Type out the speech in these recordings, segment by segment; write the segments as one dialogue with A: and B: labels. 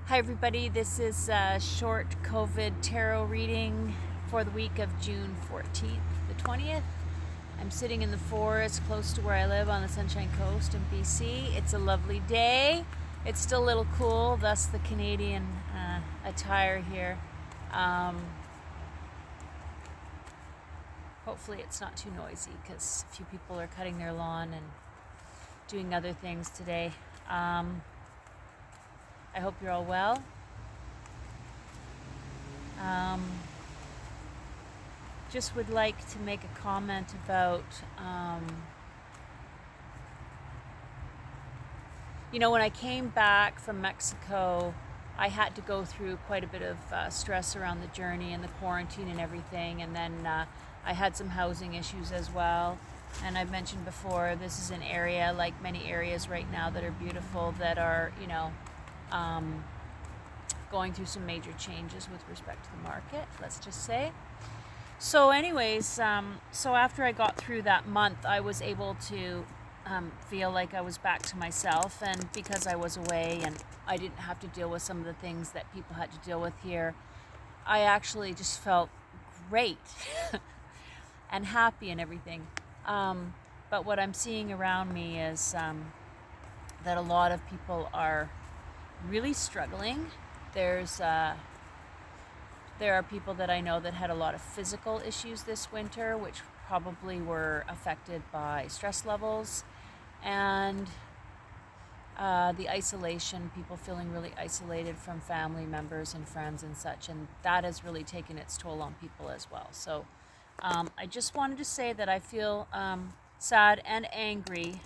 A: Hi everybody, this is a short COVID tarot reading for the week of June 14th the 20th. I'm sitting in the forest close to where I live on the Sunshine Coast in BC. It's a lovely day. It's still a little cool, thus the Canadian attire here. Hopefully it's not too noisy because a few people are cutting their lawn and doing other things today. I hope you're all well. Just would like to make a comment about, when I came back from Mexico, I had to go through quite a bit of stress around the journey and the quarantine and everything. And then I had some housing issues as well. And I've mentioned before, this is an area, like many areas right now, that are beautiful, that are, going through some major changes with respect to the market, let's just say. So anyways, so after I got through that month, I was able to feel like I was back to myself, and because I was away and I didn't have to deal with some of the things that people had to deal with here, I actually just felt great and happy and everything. But what I'm seeing around me is that a lot of people are really struggling. There are people that I know that had a lot of physical issues this winter, which probably were affected by stress levels and the isolation, people feeling really isolated from family members and friends and such, and that has really taken its toll on people as well. So I just wanted to say that I feel sad and angry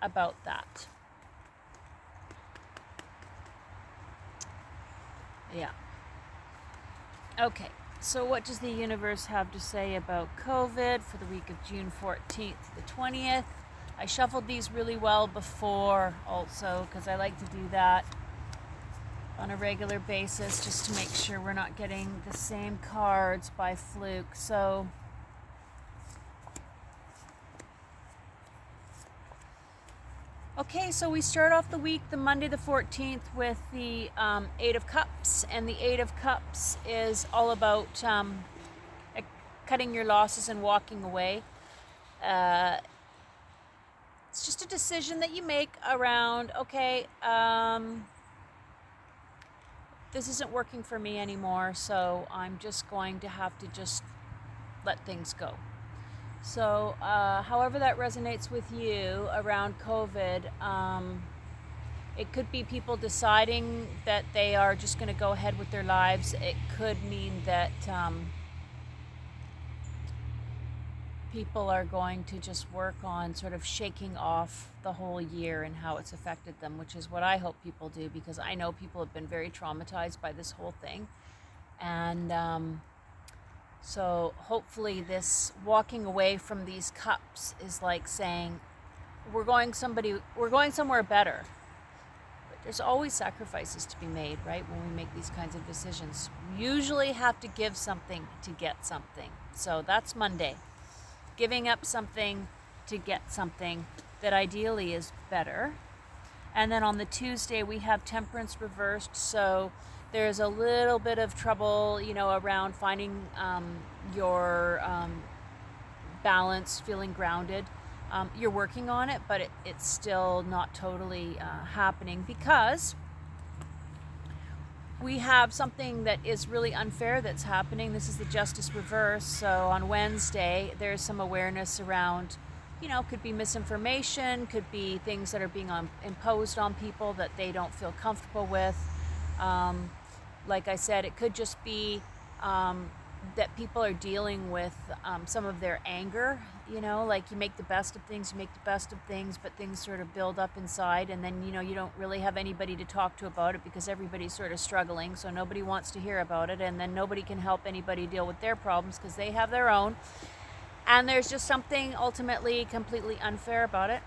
A: about that. Yeah. Okay, so what does the universe have to say about COVID for the week of June 14th the 20th? I shuffled these really well before also, because I like to do that on a regular basis just to make sure we're not getting the same cards by fluke. Okay, so we start off the week, the Monday the 14th, with the Eight of Cups. And the Eight of Cups is all about cutting your losses and walking away. It's just a decision that you make around, okay, this isn't working for me anymore, so I'm just going to have to just let things go. So, however that resonates with you around COVID, it could be people deciding that they are just going to go ahead with their lives. It could mean that people are going to just work on sort of shaking off the whole year and how it's affected them, which is what I hope people do, because I know people have been very traumatized by this whole thing. And so hopefully this walking away from these cups is like saying, we're going somewhere better. But there's always sacrifices to be made, right? When we make these kinds of decisions, we usually have to give something to get something. So that's Monday. Giving up something to get something that ideally is better. And then on the Tuesday, we have Temperance reversed. So there's a little bit of trouble, around finding your balance, feeling grounded. You're working on it, but it's still not totally happening, because we have something that is really unfair that's happening. This is the Justice reverse. So on Wednesday, there's some awareness around, could be misinformation, could be things that are being imposed on people that they don't feel comfortable with. Like I said, it could just be that people are dealing with some of their anger, like you make the best of things, but things sort of build up inside, and then, you don't really have anybody to talk to about it because everybody's sort of struggling, so nobody wants to hear about it, and then nobody can help anybody deal with their problems because they have their own, and there's just something ultimately completely unfair about it.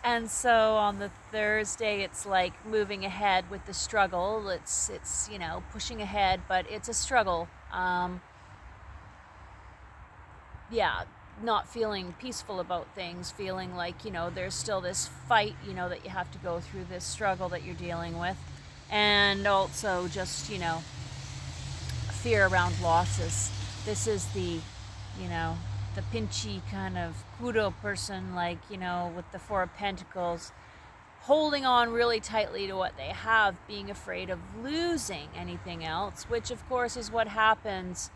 A: And so on the Thursday, it's like moving ahead with the struggle. It's pushing ahead, but it's a struggle. Yeah, not feeling peaceful about things, feeling like, there's still this fight, that you have to go through, this struggle that you're dealing with. And also just, fear around losses. This is the pinchy kind of Kudo person, like, with the Four of Pentacles, holding on really tightly to what they have, being afraid of losing anything else, which of course is what happens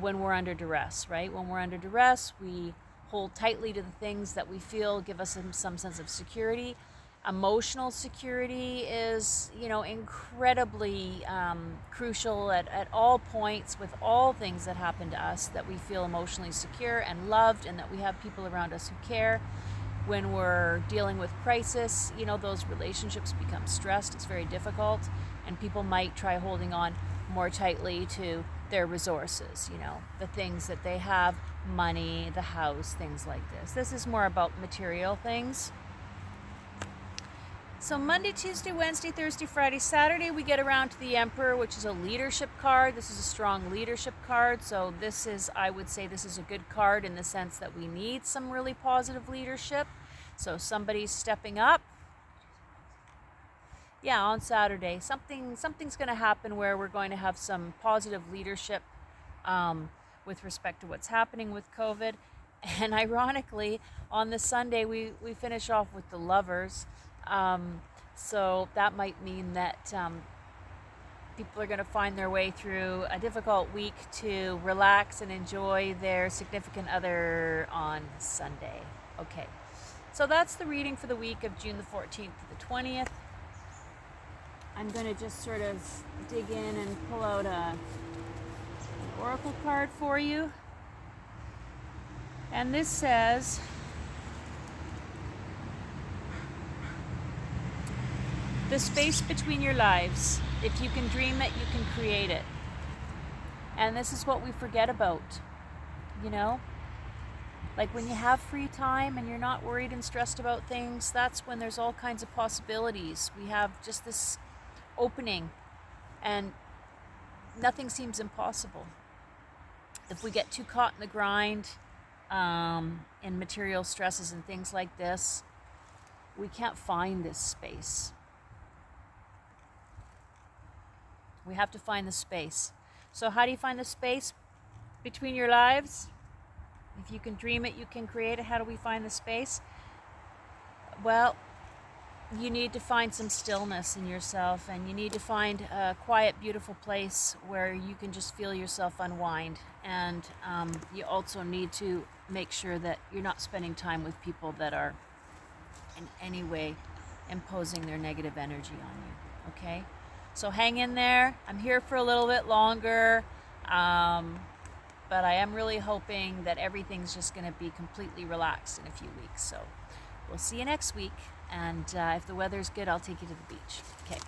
A: when we're under duress, right? When we're under duress, we hold tightly to the things that we feel give us some sense of security. Emotional security is, incredibly crucial at all points with all things that happen to us, that we feel emotionally secure and loved, and that we have people around us who care. When we're dealing with crisis, those relationships become stressed. It's very difficult, and people might try holding on more tightly to their resources, the things that they have, money, the house, things like this. This is more about material things. So Monday, Tuesday, Wednesday, Thursday, Friday, Saturday, we get around to the Emperor, which is a leadership card. This is a strong leadership card. So I would say this is a good card in the sense that we need some really positive leadership. So somebody's stepping up. Yeah, on Saturday, something's going to happen where we're going to have some positive leadership with respect to what's happening with COVID. And ironically, on the Sunday, we finish off with the Lovers. So that might mean that people are going to find their way through a difficult week to relax and enjoy their significant other on Sunday. Okay, so that's the reading for the week of June the 14th to the 20th. I'm going to just sort of dig in and pull out an oracle card for you. And this says, the space between your lives. If you can dream it, you can create it. And this is what we forget about, Like when you have free time and you're not worried and stressed about things, that's when there's all kinds of possibilities. We have just this opening and nothing seems impossible. If we get too caught in the grind, in material stresses and things like this, we can't find this space. We have to find the space. So how do you find the space between your lives? If you can dream it, you can create it. How do we find the space? Well, you need to find some stillness in yourself, and you need to find a quiet, beautiful place where you can just feel yourself unwind. And you also need to make sure that you're not spending time with people that are in any way imposing their negative energy on you, okay? So hang in there. I'm here for a little bit longer, but I am really hoping that everything's just going to be completely relaxed in a few weeks. So we'll see you next week, and if the weather's good, I'll take you to the beach. Okay.